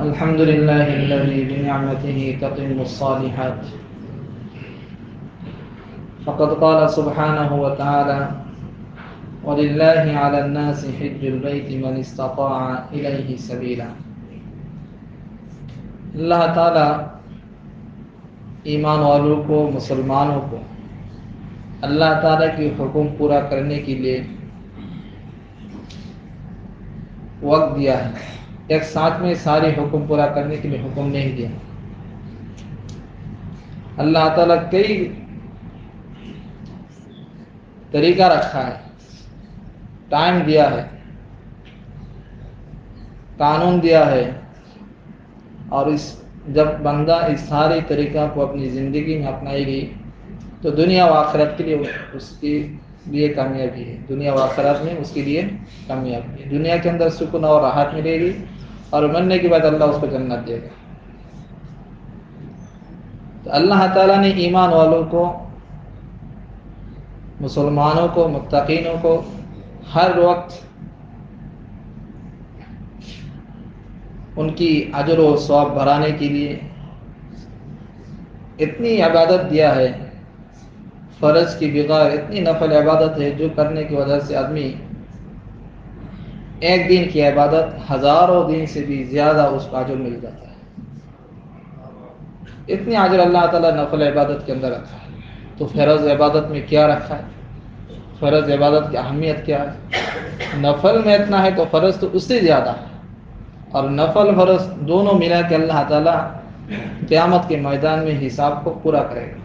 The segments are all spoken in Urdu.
الحمد لله الذي بنعمته تتم الصالحات فقد قال سبحانه وتعالى ولله على الناس حج البيت من استطاع إليه سبيلا۔ اللہ تعالیٰ ایمان والوں کو، مسلمانوں کو اللہ تعالیٰ کی حکم پورا کرنے کے لیے وقت دیا ہے، ایک ساتھ میں سارے حکم پورا کرنے کے لیے حکم نہیں دیا۔ اللہ تعالیٰ کئی طریقہ رکھا ہے، ٹائم دیا ہے، قانون دیا ہے، اور جب بندہ اس سارے طریقہ کو اپنی زندگی میں اپنائے گی تو دنیا و آخرت کے لیے اس کے لیے کامیابی ہے، دنیا و آخرت میں اس کے لیے کامیابی ہے۔ دنیا کے اندر سکون اور راحت ملے گی، اور مرنے کے بعد اللہ اس کو جنت دے گا۔ تو اللہ تعالیٰ نے ایمان والوں کو، مسلمانوں کو، متقینوں کو ہر وقت ان کی اجر و ثواب بڑھانے کے لیے اتنی عبادت دیا ہے، فرض کی بغیر اتنی نفل عبادت ہے جو کرنے کی وجہ سے آدمی ایک دن کی عبادت ہزاروں دن سے بھی زیادہ اس کو اجر مل جاتا ہے۔ اتنی اجر اللہ تعالیٰ نفل عبادت کے اندر رکھا ہے۔ تو فرض عبادت میں کیا رکھا ہے؟ فرض عبادت کی اہمیت کیا ہے؟ نفل میں اتنا ہے تو فرض تو اس سے زیادہ ہے، اور نفل فرض دونوں ملا کے اللہ تعالیٰ قیامت کے میدان میں حساب کو پورا کرے گا۔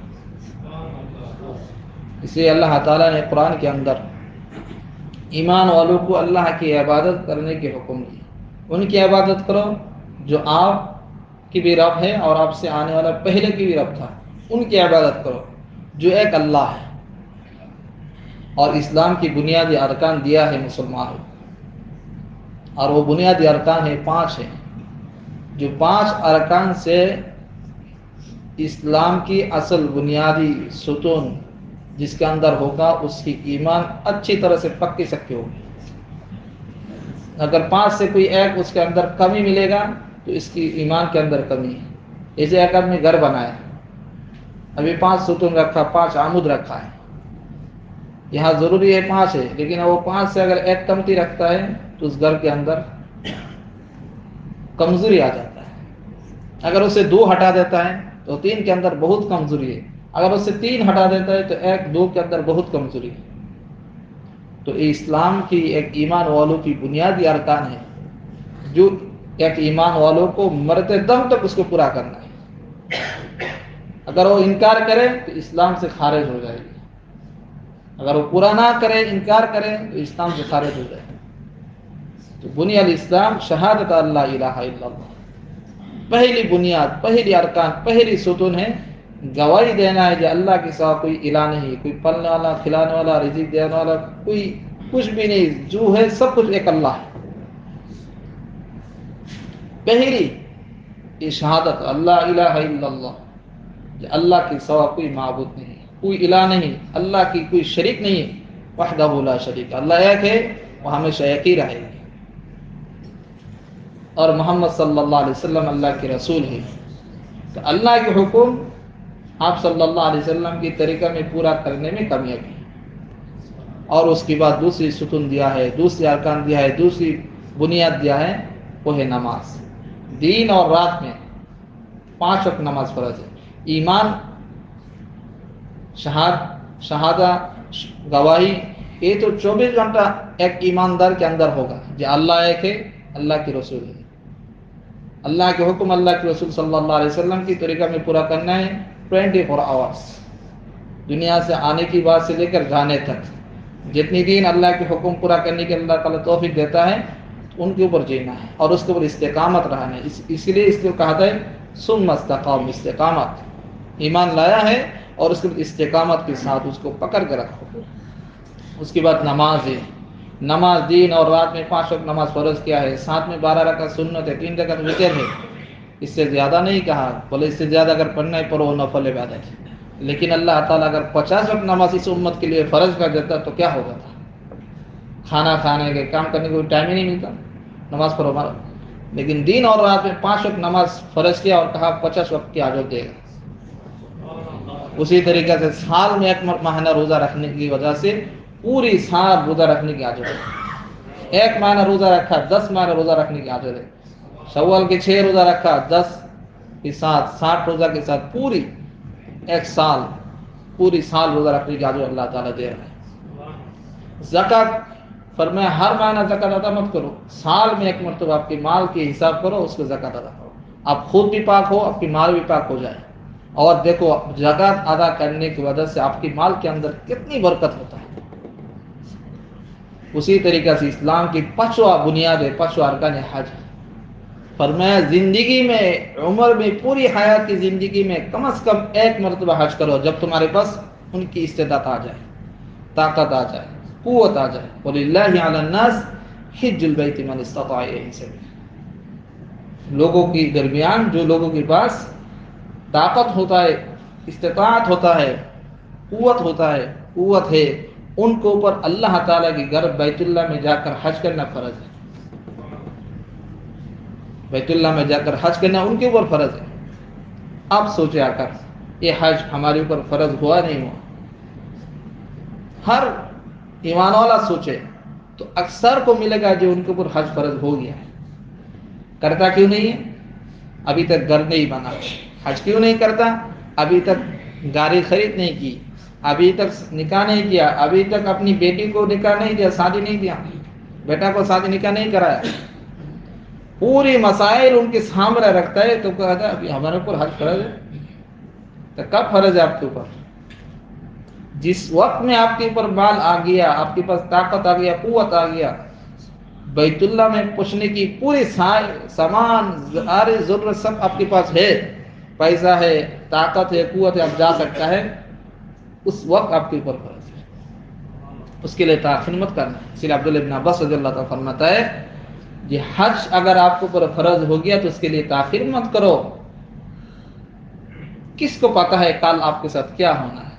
اس لیے اللہ تعالیٰ نے قرآن کے اندر ایمان والوں کو اللہ کی عبادت کرنے کے حکم دی۔ ان کی عبادت کرو جو آپ کی بھی رب ہے اور آپ سے آنے والا پہلے کی بھی رب تھا، ان کی عبادت کرو جو ایک اللہ ہے۔ اور اسلام کی بنیادی ارکان دیا ہے مسلمانوں، اور وہ بنیادی ارکان ہے 5 ہیں، جو 5 ارکان سے اسلام کی اصل بنیادی ستون جس کے اندر ہوگا اس کی ایمان اچھی طرح سے پکی سکتی ہوگی۔ اگر 5 سے کوئی ایک اس کے اندر کمی ملے گا تو اس کی ایمان کے اندر کمی ہے۔ جیسے ایک آدمی گھر بنایا، ابھی 5 ستون رکھا، 5 عمود رکھا ہے، یہاں ضروری ہے 5 ہے، لیکن وہ 5 سے اگر ایک کمتی رکھتا ہے تو اس گھر کے اندر کمزوری آ جاتا ہے۔ اگر اسے 2 ہٹا دیتا ہے تو 3 کے اندر بہت کمزوری ہے، اگر اسے 3 ہٹا دیتا ہے تو 1 2 کے اندر بہت کمزوری ہے۔ تو اسلام کی ایک ایمان والوں کی بنیادی ارکان ہے جو ایک ایمان والوں کو مرتے دم تک اس کو پورا کرنا ہے۔ اگر وہ انکار کرے تو اسلام سے خارج ہو جائے گی، اگر وہ پورا نہ کرے، انکار کرے تو اسلام سے خارج ہو جائے گا۔ تو بنیاد اسلام شہادت اللہ الہ الا اللہ، پہلی بنیاد، پہلی ارکان، پہلی ستون ہے گواہی دینا ہے کہ اللہ کے سوا کوئی الہ نہیں، کوئی پلنے والا، کھلانے والا، رزق دینے والا کوئی کچھ بھی نہیں، جو ہے سب کچھ ایک اللہ ہے۔ پہلی یہ شہادت اللہ الہ الا اللہ، کہ اللہ کے سوا کوئی معبود نہیں، کوئی الہ نہیں، اللہ کی کوئی شریک نہیں، وحدہ لا شریک، اللہ ایک ہے، وہ ہمیشہ ایک ہی رہے گا۔ اور محمد صلی اللہ علیہ وسلم اللہ کے رسول ہے، تو اللہ کے حکم آپ صلی اللہ علیہ وسلم کی طریقہ میں پورا کرنے میں کامیابی ہے۔ اور اس کے بعد دوسری ستون دیا ہے، دوسری ارکان دیا ہے، دوسری بنیاد دیا ہے، وہ ہے نماز۔ دن اور رات میں 5 وقت نماز فرض ہے۔ ایمان، شہادہ، گواہی، یہ تو 24 گھنٹہ ایک ایماندار کے اندر ہوگا کہ اللہ ایک ہے، اللہ کے رسول ہے، اللہ کے حکم، اللہ کے رسول صلی اللہ علیہ وسلم کی طریقہ میں پورا کرنا ہے 24 آورس، دنیا سے آنے کی بات سے لے کر جانے تک جتنی دن اللہ کے حکم پورا کرنے کے اللہ تعالیٰ توفیق دیتا ہے ان کے اوپر جینا ہے اور اس کے اوپر استقامت رہنا ہے۔ اس لیے اس کو کہا ہے ثم استقام، استقامت، ایمان لایا ہے اور اس کے بعد استقامت کے ساتھ اس کو پکڑ کے رکھو۔ اس کے بعد نماز ہے، نماز دن اور رات میں 5 وقت نماز فرض کیا ہے، ساتھ میں 12 رکعت سنت ہے، 3 رکعت وتر ہے، اس سے زیادہ نہیں کہا، بولے اس سے زیادہ اگر پڑھنا ہے پڑھو، نفل عبادت ہے۔ لیکن اللہ تعالیٰ اگر 50 وقت نماز اس امت کے لیے فرض کر دیتا تو کیا ہوگا تھا؟ کھانا کھانے کے، کام کرنے کو ٹائم ہی نہیں ملتا، نماز پڑھو، لیکن دن اور رات میں 5 وقت نماز فرض کیا اور کہا 50 وقت کی اجر دے گا۔ اسی طریقے سے سال میں 1 مہینہ روزہ رکھنے کی وجہ سے پوری سال روزہ رکھنے کی اجر ہے۔ 1 مہینہ روزہ رکھا 10 مہینہ روزہ رکھنے کی اجر ہے۔ شوال کے 6 روزہ رکھا 10 کے ساتھ 60 روزہ کے ساتھ پوری 1 سال پوری سال روزہ رکھنے کی اجر اللہ تعالیٰ دے رہا ہے۔ زکوٰۃ فرمایا ہر مہینہ زکوٰۃ ادا مت کرو، سال میں 1 مرتبہ آپ کے مال کی حساب کرو، اس کو زکوٰۃ ادا کرو، آپ خود بھی پاک ہو، آپ کی مال بھی پاک ہو جائے۔ اور دیکھو زکوٰۃ ادا کرنے کی وجہ سے آپ کی مال کے اندر کتنی برکت ہوتا ہے۔ اسی طریقے سے اسلام کی 5واں بنیاد ہے، 5واں ارکان حج۔ فرمایا زندگی میں عمر میں پوری حیات کی زندگی میں کم از کم 1 مرتبہ حج کرو، جب تمہارے پاس ان کی استطاعت آ جائے، طاقت آ جائے، قوت آ جائے۔ وَلِلَّهِ عَلَى النَّاسِ حِجُّ الْبَيْتِ مَنِ اسْتَطَاعَ إِلَيْهِ سَبِيلًا۔ لوگوں کے درمیان جو لوگوں کے پاس طاقت ہوتا ہے، استطاعت ہوتا ہے، قوت ہے، ان کے اوپر اللہ تعالیٰ کے گھر بیت اللہ میں جا کر حج کرنا فرض ہے۔ بیت اللہ میں جا کر حج کرنا ان کے اوپر فرض ہے۔ اب سوچے آ کر یہ حج ہمارے اوپر فرض ہوا نہیں ہوا؟ ہر ایمان والا سوچے تو اکثر کو ملے گا جو ان کے اوپر حج فرض ہو گیا ہے۔ کرتا کیوں نہیں ہے؟ ابھی تک گھر نہیں بنا۔ حج کیوں نہیں کرتا؟ ابھی تک گاڑی خرید نہیں کی، ابھی تک نکاح نہیں کیا، ابھی تک اپنی بیٹی کو نکاح نہیں دیا، شادی نہیں دیا، بیٹا کو شادی نکاح نہیں کرایا۔ پوری مسائل ان کے سامنے رکھتا ہے تو کہتا ہے ابھی ہمارے اوپر حج فرض ہے۔ تو کب فرض ہے آپ کے اوپر؟ جس وقت میں آپ کے اوپر مال آ گیا، آپ کے پاس طاقت آ گیا، قوت آ گیا، بیت اللہ میں پہنچنے کی پوری سامان ساری ضرورت سب آپ کے پاس ہے، پیسہ ہے، طاقت ہے، قوت ہے، آپ جا سکتا ہے، اس وقت آپ کے اوپر فرض ہے۔ اس کے لیے تاخیر مت کرنا۔ اسی لیے عبداللہ بن عباس رضی اللہ تعالیٰ فرماتا ہے یہ حج اگر آپ کے اوپر فرض ہو گیا تو اس کے لیے تاخیر مت کرو۔ کس کو پتا ہے کل آپ کے ساتھ کیا ہونا ہے،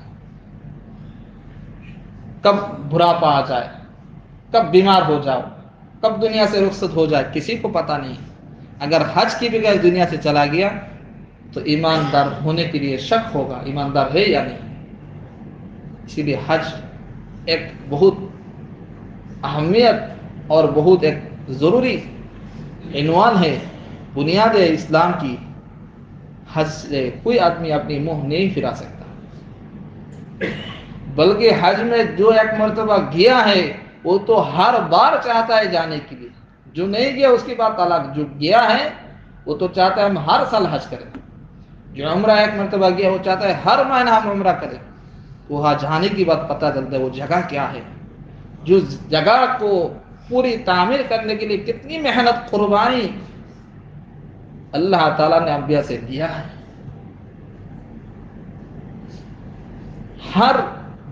کب بڑھاپا آ جائے، کب بیمار ہو جاؤ، کب دنیا سے رخصت ہو جائے، کسی کو پتا نہیں۔ اگر حج کی بغیر دنیا سے چلا گیا تو ایماندار ہونے کے لیے شک ہوگا ایماندار ہے یا نہیں۔ اسی لیے حج ایک بہت اہمیت اور بہت ایک ضروری عنوان ہے، بنیاد ہے اسلام کی۔ حج سے کوئی آدمی اپنی منہ نہیں پھرا سکتا، بلکہ حج میں جو 1 مرتبہ گیا ہے وہ تو ہر بار چاہتا ہے جانے کے لیے۔ جو نہیں گیا اس کی بات الگ، جو گیا ہے وہ تو چاہتا ہے ہم ہر سال حج کریں۔ جو عمرہ 1 مرتبہ گیا وہ چاہتا ہے ہر مہینہ ہم عمرہ کریں۔ وہاں جانے کی بات پتہ چلتا ہے وہ جگہ کیا ہے، جو جگہ کو پوری تعمیر کرنے کے لیے کتنی محنت قربانی اللہ تعالیٰ نے انبیاء سے دیا ہے۔ ہر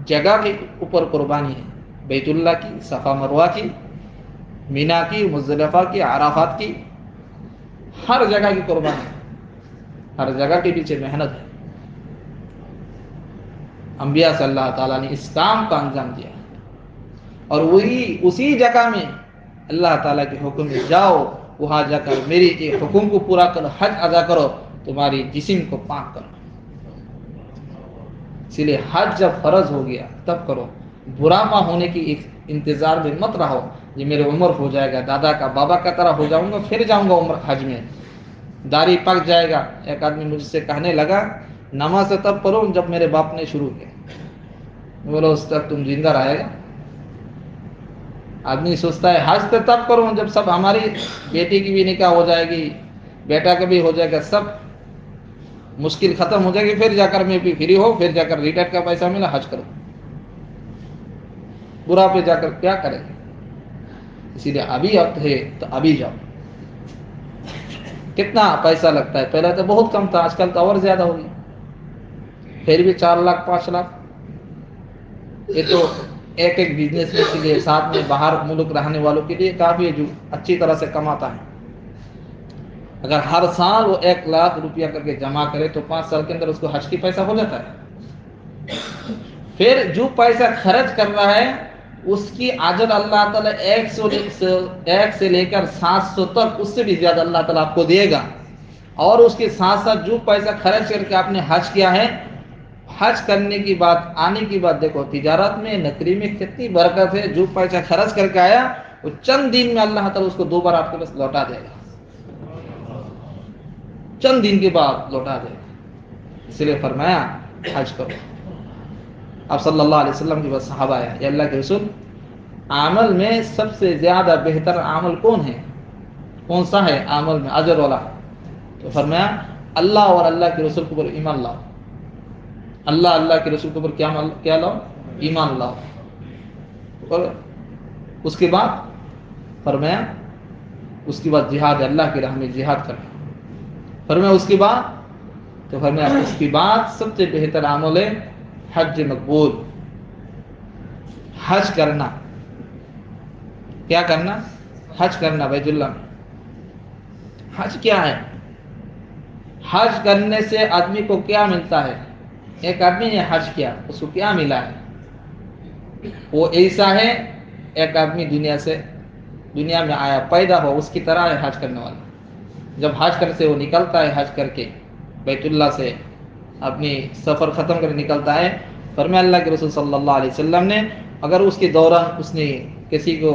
جگہ کے اوپر قربانی ہے، بیت اللہ کی، صفا مروہ کی، مینا کی، مزدلفہ کی، عرفات کی، ہر جگہ کی قربانی ہے، ہر جگہ کے پیچھے محنت ہے۔ انبیاء سے اللہ تعالیٰ نے اس کام کا انجام دیا اور وہی اسی جگہ میں اللہ تعالیٰ کے حکم میں جاؤ، وہاں جا کر میری ایک حکم کو پورا کرو، حج ادا کرو، تمہاری جسم کو پاک کرو۔ اسی لیے حج جب فرض ہو گیا تب کرو، بڑھاپا ہونے کی ایک انتظار میں مت رہو یہ میرے عمر ہو جائے گا، دادا کا بابا کا طرح ہو جاؤں گا پھر جاؤں گا عمر حج میں، داڑھی پک جائے گا۔ ایک آدمی مجھ سے کہنے لگا نماز تب پڑھو جب میرے باپ نے شروع کیا۔ بولو اس تک تم زندہ رہے گا؟ آدمی سوچتا ہے حج تب کروں جب سب ہماری بیٹی کی بھی نکاح ہو جائے گی، بیٹا کا بھی ہو جائے گا، سب مشکل ختم ہو جائے گی، پھر جا کر میں بھی فری ہو، پھر جا کر ریٹائر کا پیسہ ملا حج کرو۔ برا پہ جا کر کیا کرے گا؟ اسی لیے ابھی وقت ہے تو ابھی جاؤ۔ کتنا پیسہ لگتا ہے؟ پہلے تو بہت کم تھا، آج کل تو اور زیادہ ہوگی، پھر بھی 4 لاکھ 5 لاکھ۔ یہ تو ایک بزنس مین کے لیے، ساتھ میں باہر ملک رہنے والوں کے لیے کافی ہے جو اچھی طرح سے کماتا ہے۔ اگر ہر سال وہ 1 لاکھ روپیہ کر کے جمع کرے تو 5 سال کے اندر اس کو حج کی پیسہ ہو جاتا ہے۔ پھر جو پیسہ خرچ کر رہا ہے اس کی اجر اللہ تعالیٰ 1 سے لے کر 700 تک اس سے بھی زیادہ اللہ تعالیٰ آپ کو دے گا. اور اس کے ساتھ ساتھ جو پیسہ خرچ کر کے آپ نے حج کیا ہے، حج کرنے کی بات آنے کی بات، دیکھو تجارت میں نکری میں کتنی برکت ہے. جو پیسہ خرچ کر کے آیا وہ چند دن میں اللہ تعالیٰ اس کو دوبارہ آپ کے پاس لوٹا دے گا، چند دن کے بعد لوٹا دے گا. اس لیے فرمایا حج کرو. آپ صلی اللہ علیہ وسلم کے پاس صحابہ آیا، یا اللہ کے رسول عمل میں سب سے زیادہ بہتر عمل کون سا ہے عمل میں اجر والا؟ تو فرمایا اللہ اور اللہ کے رسول کے اوپر ایمان لاؤ. اللہ کے رسول کے اوپر کیا لاؤ؟ ایمان لاؤ. اور اس کے بعد فرمایا اس کے بعد جہاد، اللہ کی راہ میں جہاد کرنا. فرمایا اس کے بعد، تو فرمایا اس کے بعد سب سے بہتر عمل ہے حج مقبول، حج کرنا. کیا کرنا؟ حج کرنا بیت اللہ میں. حج کیا ہے؟ حج کرنے سے آدمی کو کیا ملتا ہے؟ ایک آدمی نے حج کیا، اس کو کیا ملا ہے؟ وہ ایسا ہے ایک آدمی دنیا میں آیا، پیدا ہو اس کی طرح ہے حج کرنے والا. جب حج کرنے سے وہ نکلتا ہے، حج کر کے بیت اللہ سے اپنی سفر ختم کر نکلتا ہے، فرمایا اللہ کے رسول صلی اللہ علیہ وسلم نے اگر اس کے دوران اس نے کسی کو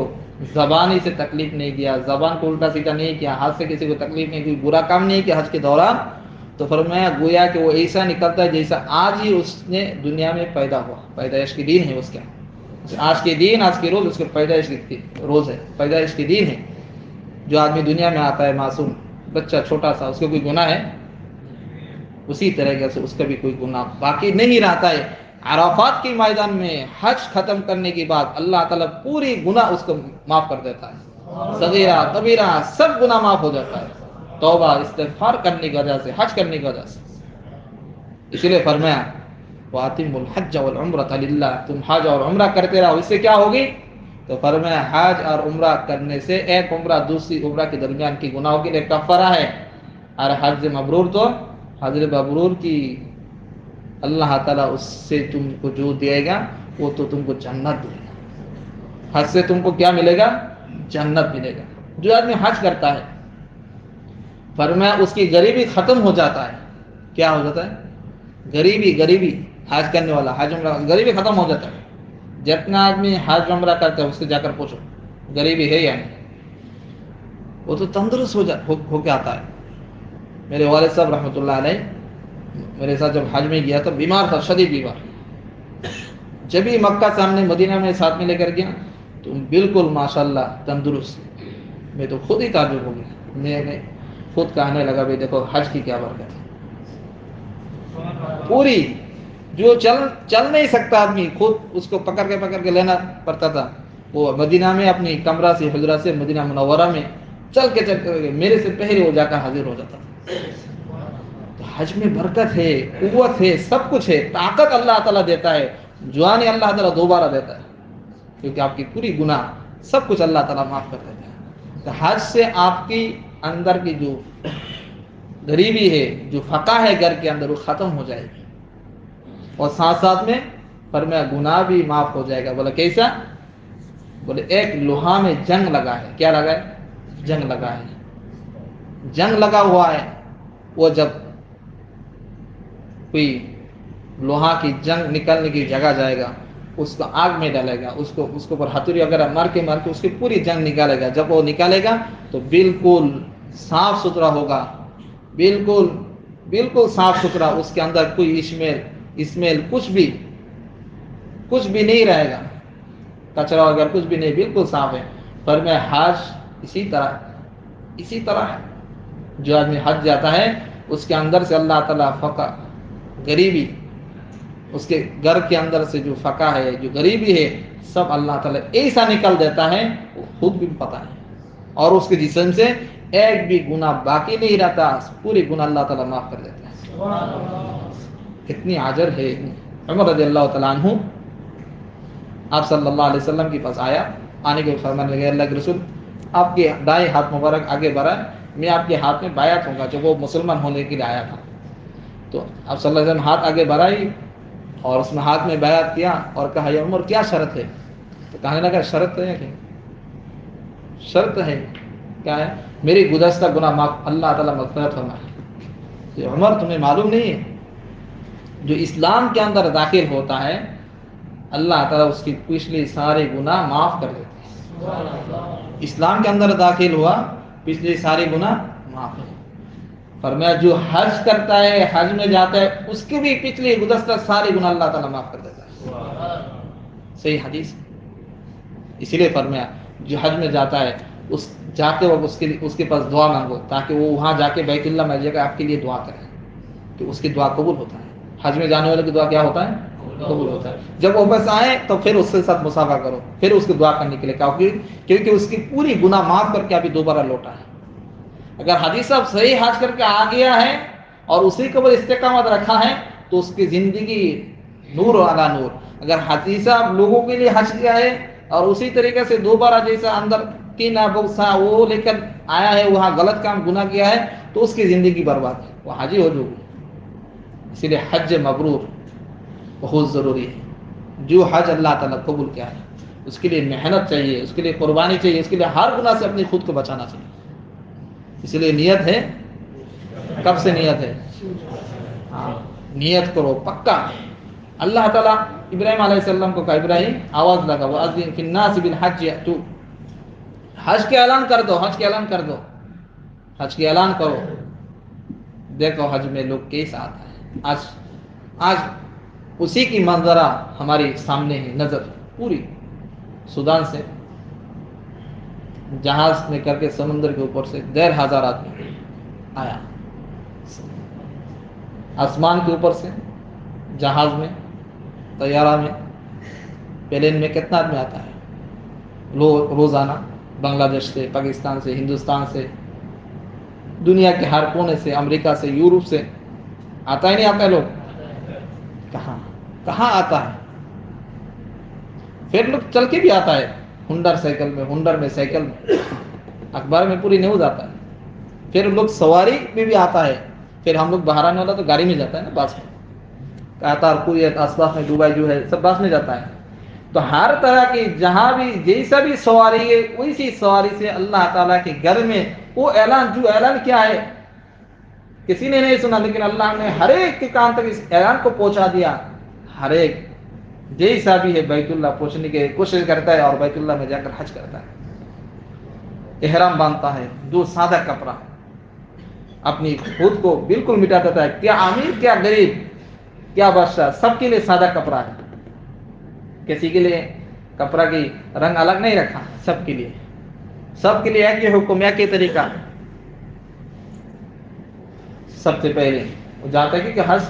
زبانی سے تکلیف نہیں دیا، زبان کو الٹا سیدھا نہیں کیا، ہاتھ سے کسی کو تکلیف نہیں کی، برا کام نہیں کیا حج کے دوران، تو فرمایا گویا کہ وہ ایسا نکلتا ہے جیسا آج ہی اس نے دنیا میں پیدا ہوا. پیدائش کے دن ہے اس کا، آج کے روز اس کے پیدائش کی روز ہے، پیدائش کے دن ہے. جو آدمی دنیا میں آتا ہے معصوم بچہ چھوٹا سا، اس کو کوئی گناہ ہے؟ اسی طرح سے اس کا بھی کوئی گناہ باقی نہیں رہتا ہے. عرفات کے میدان میں حج ختم کرنے کے بعد اللہ تعالیٰ پوری گناہ اس کو معاف کر دیتا ہے، صغیرہ کبیرہ سب گناہ معاف ہو جاتا ہے، توبہ استغفار کرنے کی وجہ سے، حج کرنے کی وجہ سے. اس لیے فرمایا وَأَتِمُّ الْحَجَّ وَالْعُمْرَةَ لِلَّهِ، تم حج اور عمرہ کرتے رہو. اس سے کیا ہوگی؟ تو فرمایا حج اور عمرہ کرنے سے ایک عمرہ دوسری عمرہ کے درمیان کی گناہوں کے لیے کفارہ ہے. اور حج مبرور تو حج مبرور کی اللہ تعالیٰ اس سے تم کو جو دے گا وہ تو تم کو جنت دے گا. حج سے تم کو کیا ملے گا؟ جنت ملے گا. جو آدمی حج کرتا ہے فرمایا اس کی غریبی ختم ہو جاتا ہے. کیا ہو جاتا ہے؟ غریبی. حج کرنے والا حج عمرہ غریبی ختم ہو جاتا ہے. جتنا آدمی حج عمرہ کرتا ہے اس سے جا کر پوچھو غریبی ہے یا نہیں، وہ تو تندرست ہو کے آتا ہے. میرے والد صاحب رحمۃ اللہ علیہ میرے ساتھ جب حج میں گیا تو بیمار تھا، شدید بیمار. جب ہی مکہ سے ہم نے مدینہ میں ساتھ میں لے کر گیا تو بالکل ماشاءاللہ تندرست. میں تو خود ہی تعجب ہو گیا. میں خود کہنے لگا بھائی دیکھو حج کی کیا برکت ہے. پوری جو چل نہیں سکتا آدمی، خود اس کو پکڑ کے لینا پڑتا تھا. وہ مدینہ میں اپنی کمرہ سے حجرہ سے مدینہ منورہ میں چل کے میرے سے پہلے وہ جا کر حاضر ہو جاتا تھا. تو حج میں برکت ہے، قوت ہے، سب کچھ ہے. طاقت اللہ تعالیٰ دیتا ہے، جوانی اللہ تعالیٰ دوبارہ دیتا ہے، کیونکہ آپ کی پوری گناہ سب کچھ اللہ تعالیٰ معاف کر دیتا ہے. تو حج سے آپ کی اندر کی جو غریبی ہے، جو فقہ ہے گھر کے اندر، وہ ختم ہو جائے گی. اور ساتھ میں فرمایا گناہ بھی معاف ہو جائے گا. بولا کیسا؟ بولے ایک لوہا میں جنگ لگا ہے. کیا لگا ہے؟ جنگ لگا ہے. جنگ لگا ہوا ہے. وہ جب کوئی لوہا کی جنگ نکلنے کی جگہ جائے گا، اس کو آگ میں ڈالے گا، اس کو اوپر ہتھوڑی وغیرہ مار کے اس کی پوری جنگ نکالے گا. جب وہ نکالے گا تو بالکل صاف ستھرا ہوگا، بالکل صاف ستھرا. اس کے اندر کوئی اسمیل کچھ بھی نہیں رہے گا، کچرا وغیرہ کچھ بھی نہیں، بالکل صاف ہے. پر میں حج اسی طرح ہے. جو آدمی حج جاتا ہے اس کے اندر سے اللہ تعالیٰ فقر، غریبی، اس کے گھر کے اندر سے جو فقر ہے، جو غریبی ہے، سب اللہ تعالیٰ ایسا نکل دیتا ہے وہ خود بھی پتہ ہے. اور اس کے جسم سے ایک بھی گناہ باقی نہیں رہتا، پوری گناہ اللہ تعالیٰ معاف کر دیتا ہے. کتنی اجر ہے. عمر رضی اللہ تعالیٰ عنہ آپ صلی اللہ علیہ وسلم کے پاس آیا. آنے کے فرمانے لگے اللہ کے رسول آپ کے دائیں ہاتھ مبارک آگے بڑھا، میں آپ کے ہاتھ میں بیعت ہوں گا. جب وہ مسلمان ہونے کے لیے آیا تھا تو آپ صلی اللہ علیہ وسلم ہاتھ آگے بڑھائی اور اس میں ہاتھ میں بیعت کیا اور کہا یا عمر کیا شرط ہے؟ تو کہنے لگا شرط ہے کہ شرط ہے کیا ہے؟ میری گزشتہ گناہ معاف، اللہ تعالیٰ مغفرت فرمائے. کہ عمر تمہیں معلوم نہیں ہے جو اسلام کے اندر داخل ہوتا ہے اللہ تعالیٰ اس کی پچھلی سارے گناہ معاف کر دیتے ہیں. اسلام کے اندر داخل ہوا پچھلی ساری گناہ معاف ہے. فرمایا جو حج کرتا ہے حج میں جاتا ہے اس کے بھی پچھلی گزشتہ سارے گناہ اللہ تعالیٰ معاف کر دیتا ہے. صحیح حدیث. اسی لیے فرمایا جو حج میں جاتا ہے اس جاتے وقت اس کے پاس دعا مانگو تاکہ وہ وہاں جا کے بیت اللہ میں جا کے آپ کے لیے دعا کرے کہ اس کی دعا قبول ہوتا ہے. حج میں جانے والے کی دعا کیا ہوتا ہے؟ قبول ہوتا ہے. جب وہ بس آئے تو پھر اس کے ساتھ مسافہ کرو، پھر اس کی دعا کرنے کے لیے، کیونکہ اس کی پوری گناہ معاف کر کے ابھی دوبارہ لوٹا ہے. اگر حاجی صاحب صحیح حج کر کے آ گیا ہے اور اسی کے اوپر استقامت رکھا ہے تو اس کی زندگی نور علی نور. اگر حاجی صاحب لوگوں کے لیے حج کیا ہے اور اسی طریقے سے دوبارہ جیسا اندر کی نابغضا وہ لے کر آیا ہے وہاں غلط کام گناہ کیا ہے تو اس کی زندگی برباد ہے، وہ حاجی ہو جو. اسی لیے حج مبرور بہت ضروری ہے. جو حج اللہ تعالیٰ قبول کیا ہے اس کے لیے محنت چاہیے، اس کے لیے قربانی چاہیے، اس کے لیے ہر گناہ سے اپنی خود کو بچانا چاہیے. اسی لیے نیت ہے. کب سے نیت ہے؟ ہاں نیت کرو پکا. اللہ تعالیٰ ابراہیم علیہ السلام کو کہا ابراہیم آواز لگا وَأَذِّن فِي النَّاسِ بِالْحَجِّ يَأْتُوكَ. حج کے اعلان کر دو، حج کے اعلان کر دو، حج کے اعلان کرو. دیکھو حج میں لوگ کیسا آتا ہے. آج اسی کی منظرہ ہماری سامنے ہے نظر. پوری سودان سے جہاز میں کر کے سمندر کے اوپر سے 1,500 آدمی آیا. آسمان کے اوپر سے جہاز میں، طیارہ میں، پلین میں کتنا آدمی آتا ہے روزانہ؟ بنگلہ دیش سے، پاکستان سے، ہندوستان سے، دنیا کے ہر کونے سے، امریکہ سے، یورپ سے آتا ہی نہیں آتا ہے لوگ. کہاں آتا ہے؟ پھر لوگ چل کے بھی آتا ہے ہنڈر میں سائیکل میں، اخبار میں پوری نیوز آتا ہے. پھر لوگ سواری میں بھی آتا ہے. پھر ہم لوگ باہر آنے والا تو گاڑی میں جاتا ہے نا، بس میں قطار کویت آس پاس میں دبئی جو ہے سب بس میں جاتا ہے. تو ہر طرح کی جہاں بھی جیسا بھی سواری ہے ویسی سواری سے اللہ تعالیٰ کے گھر میں وہ اعلان کیا ہے کسی نے نہیں سنا، لیکن اللہ نے ہر ایک کے کان تک اس اعلان کو پہنچا دیا. ہر ایک جیسا بھی ہے بیت اللہ پہنچنے کی کوشش کرتا ہے اور بیت اللہ میں جا کر حج کرتا ہے. احرام باندھتا ہے، جو سادہ کپڑا اپنی خود کو بالکل مٹا دیتا ہے. کیا امیر کیا غریب کیا بادشاہ، سب کے لیے سادہ کپڑا ہے. کسی کے لیے کپڑا کی رنگ الگ نہیں رکھا، سب کے لیے ایک ہی حکم، ایک ہی طریقہ. سب سے پہلے وہ جاتا ہے کہ حج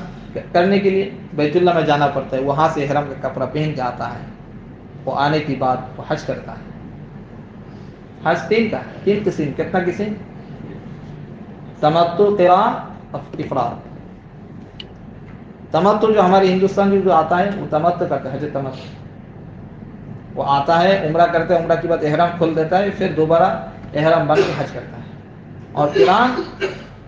کرنے کے لیے بیت اللہ میں جانا پڑتا ہے، وہاں سے احرام کا کپڑا پہن کے آتا ہے. وہ آنے کے بعد وہ حج کرتا ہے. حج 3 قسم. کتنا قسم؟ تمتع، قران اور افراد. تمتع جو ہمارے ہندوستان میں جو آتا ہے وہ تمتع کرتا ہے، حج تمتع. وہ آتا ہے عمرہ کرتا ہے، عمرہ کے بعد احرام کھول دیتا ہے، پھر دوبارہ احرام باندھ کے حج کرتا ہے. اور قران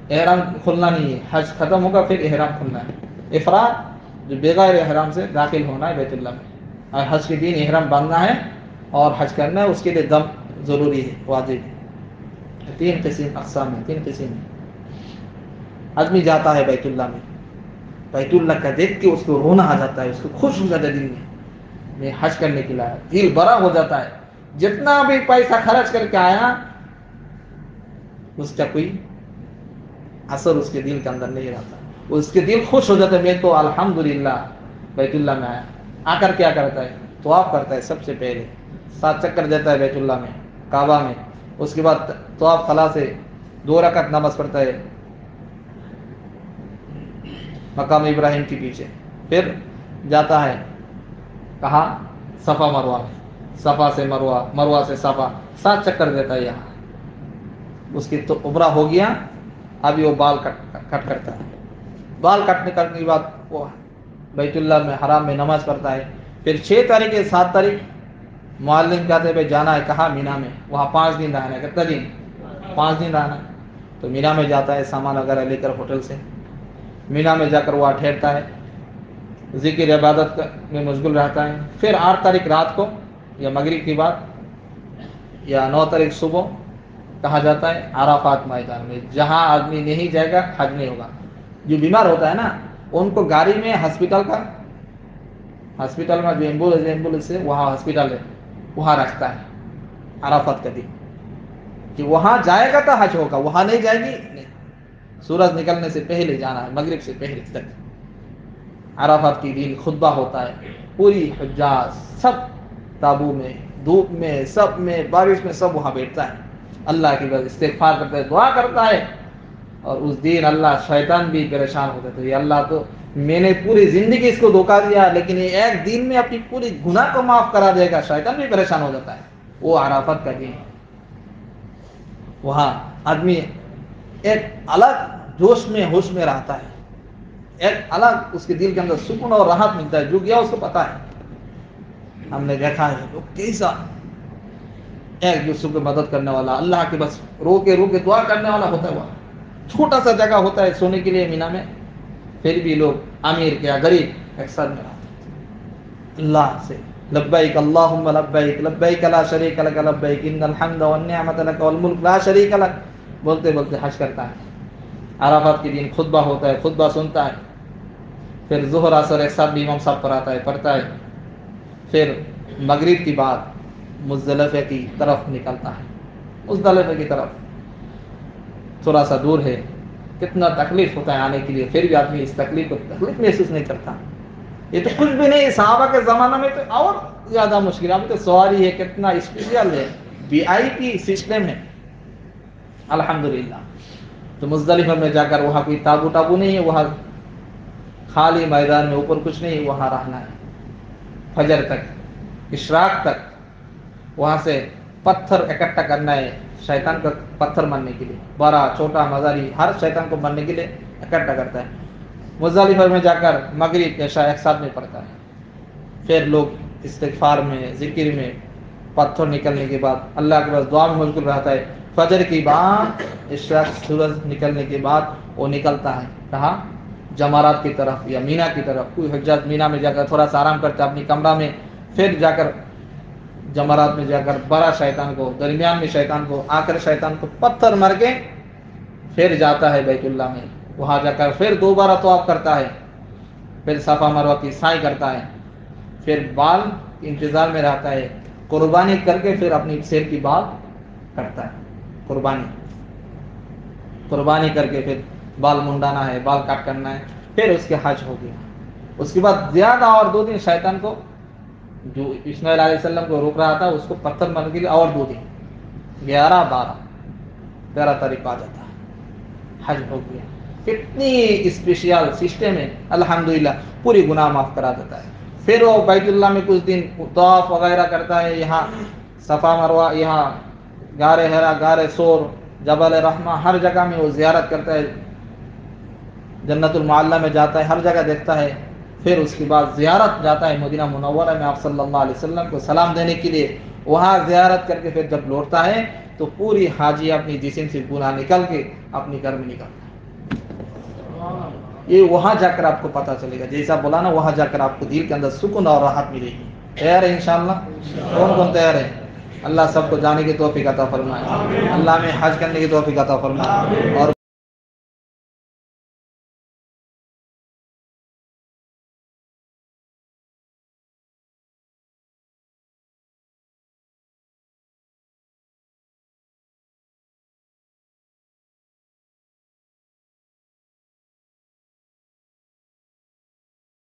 احرام کھولنا نہیں ہے، حج ختم ہوگا پھر احرام کھولنا ہے. افراد جو بغیر احرام سے داخل ہونا ہے بیت اللہ میں، اور حج کے دن احرام باندھنا ہے اور حج کرنا ہے، اس کے لیے دم ضروری ہے، واجب ہے. 3 قسم اقسام ہیں، 3 قسم. آدمی جاتا ہے بیت اللہ میں، بیت اللہ کا دیکھ کے اس کو رونا آ جاتا ہے، اس کو خوش ہو جاتا ہے دل میں حج کرنے کے لیے، دل بڑا ہو جاتا ہے. جتنا بھی پیسہ خرچ کر کے آیا اس کا کوئی اثر اس کے دل کے اندر نہیں رہتا. اس کے دل خوش ہو جاتا ہے، میں تو الحمدللہ بیت اللہ میں آیا. آ کر کیا کرتا ہے؟ طواف کرتا ہے. سب سے پہلے 7 چکر دیتا ہے بیت اللہ میں، کعبہ میں. اس کے بعد طواف خلا سے 2 رکعت نماز پڑھتا ہے مقام ابراہیم کے پیچھے. پھر جاتا ہے کہاں؟ صفا مروہ میں. صفا سے مروہ، مروہ سے صفا، 7 چکر دیتا ہے یہاں. اس کی تو عمرہ ہو گیا. ابھی وہ بال کٹ کرتا ہے. بال کٹنے کے بعد وہ بیت اللہ میں حرام میں نماز پڑھتا ہے. پھر 6 تاریخ یا 7 تاریخ معلم کہتے ہیں بھائی جانا ہے کہاں؟ مینا میں. وہاں 5 دن رہنا ہے. کتنا دن؟ 5 دن رہنا ہے. تو مینا میں جاتا ہے سامان وغیرہ لے کر ہوٹل سے. مینا میں جا کر وہاں ٹھہرتا ہے، ذکر عبادت میں مشغول رہتا ہے. پھر 8 تاریخ رات کو یا مغرب کے بعد یا 9 تاریخ صبح کہا جاتا ہے عرفات میدان میں، جہاں آدمی نہیں جائے گا حج نہیں ہوگا۔ جو بیمار ہوتا ہے نا ان کو گاڑی میں ہاسپٹل میں جو ایمبولینس ہے وہاں ہاسپٹل ہے وہاں رکھتا ہے عرفات کا دن، کہ وہاں جائے گا تو حج ہوگا، وہاں نہیں جائے گی نہیں، سورج نکلنے سے پہلے جانا ہے، مغرب سے پہلے تک۔ عرفات کی دن خطبہ ہوتا ہے، پوری حجاج سب تابو میں، دھوپ میں، سب میں، بارش میں، سب وہاں بیٹھتا ہے، اللہ کی بات استغفار کرتا ہے، دعا کرتا ہے۔ اور اس دن اللہ شیطان بھی پریشان ہوتا ہے، یہ اللہ تو میں نے پوری زندگی اس کو دھوکہ دیا لیکن یہ ایک دن میں اپنی پوری گناہ کو معاف کرا دے گا، شیطان بھی پریشان ہو جاتا ہے۔ وہ عرفات کا دن، وہاں آدمی ایک الگ جوش میں ہوش میں رہتا ہے، ایک الگ اس کے دل کے اندر سکون اور راحت ملتا ہے، جو گیا اس کو پتا ہے۔ ہم نے دیکھا ہے لوگ کیسا ایک دوسرے کو مدد کرنے والا، اللہ کے بس رو کے دعا کرنے والا ہوتا ہے۔ وہاں چھوٹا سا جگہ ہوتا ہے سونے کے لیے مینا میں، پھر بھی لوگ امیر کیا غریب ایک ساتھ میں رہتے ہیں، اللہ سے لبیک اللہم لبیک لبیک لا شریک لک لبیک ان الحمد والنعمت لک والملک لا شریک لک، بولتے بولتے حج کرتا ہے۔ عرفات کے دن خطبہ ہوتا ہے، خطبہ سنتا ہے، پھر ظہر عصر ایک ساتھ بھی امام صاحب پڑھتا ہے، پھر مغرب کی بعد مزدلفہ کی طرف نکلتا ہے۔ مزدلفہ کی طرف تھوڑا سا دور ہے، کتنا تکلیف ہوتا ہے آنے کے لیے، پھر بھی آدمی اس تکلیف محسوس نہیں کرتا۔ یہ تو کچھ بھی نہیں، صحابہ کے زمانہ میں تو اور زیادہ مشکل، ابھی تو سواری ہے، کتنا اسپیشل ہے، VIP سسٹم ہے الحمدللہ۔ تو مزدلفہ میں جا کر وہاں کوئی تابو نہیں ہے، وہاں خالی میدان میں، اوپر کچھ نہیں، وہاں رہنا ہے فجر تک، اشراق تک۔ وہاں سے پتھر اکٹھا کرنا ہے شیطان کا، پتھر مارنے کے لیے، بڑا چھوٹا مزاری ہر شیطان کو مارنے کے لیے اکٹھا کرتا ہے۔ مزدلفہ میں جا کر مغرب عشاء ایک ساتھ میں پڑھتا ہے، پھر لوگ استغفار میں، ذکر میں، پتھر نکلنے کے بعد اللہ کے پاس دعا میں مشغول رہتا ہے۔ فجر کی بعد عشاء سورج نکلنے کے بعد وہ نکلتا ہے کہاں؟ جمرات کی طرف یا مینا کی طرف۔ کوئی حجاج مینا میں جا کر تھوڑا سا آرام کرتا ہے اپنی کمرہ میں، پھر جا کر جمرات میں جا کر بڑا شیطان کو، درمیان میں شیطان کو، آخر شیطان کو پتھر مار کے پھر جاتا ہے بیت اللہ میں، وہاں جا کر پھر دوبارہ طواف کرتا ہے، پھر صفا مروہ کی سعی کرتا ہے، پھر بال انتظار میں رہتا ہے، قربانی کر کے پھر اپنی سیر کی بات کرتا ہے، قربانی کر کے پھر بال منڈانا ہے، بال کاٹ کرنا ہے، پھر اس کے حج ہو گیا۔ اس کے بعد زیادہ اور 2 دن شیطان کو، جو اسماعیل علیہ السلام کو روک رہا تھا اس کو پتھر مارنے کے لیے اور 2 دن، 11 12 13 تاریخ آ جاتا ہے، حج ہو گیا۔ کتنی اسپیشل سسٹم ہے الحمدللہ، پوری گناہ معاف کرا دیتا ہے۔ پھر وہ بیت اللہ میں کچھ دن طواف وغیرہ کرتا ہے، یہاں صفا مروہ، یہاں غار حرا، غار سور، جبل رحمہ، ہر جگہ میں وہ زیارت کرتا ہے، جنت المعلی میں جاتا ہے، ہر جگہ دیکھتا ہے۔ پھر اس کے بعد زیارت جاتا ہے مدینہ منورہ میں آپ صلی اللہ علیہ وسلم کو سلام دینے کے لیے، وہاں زیارت کر کے پھر جب لوٹتا ہے تو پوری حاجی اپنی جسم سے گناہ نکل کے اپنی گھر میں نکلتا ہے۔ یہ وہاں جا کر آپ کو پتہ چلے گا، جیسا بولا نا، وہاں جا کر آپ کو دل کے اندر سکون اور راحت ملے گی۔ تیار ہے انشاءاللہ؟ کون تیار ہے؟ اللہ سب کو جانے کی توفیق عطا فرمائے، اللہ میں حج کرنے کی توفیق عطا فرمائے، اور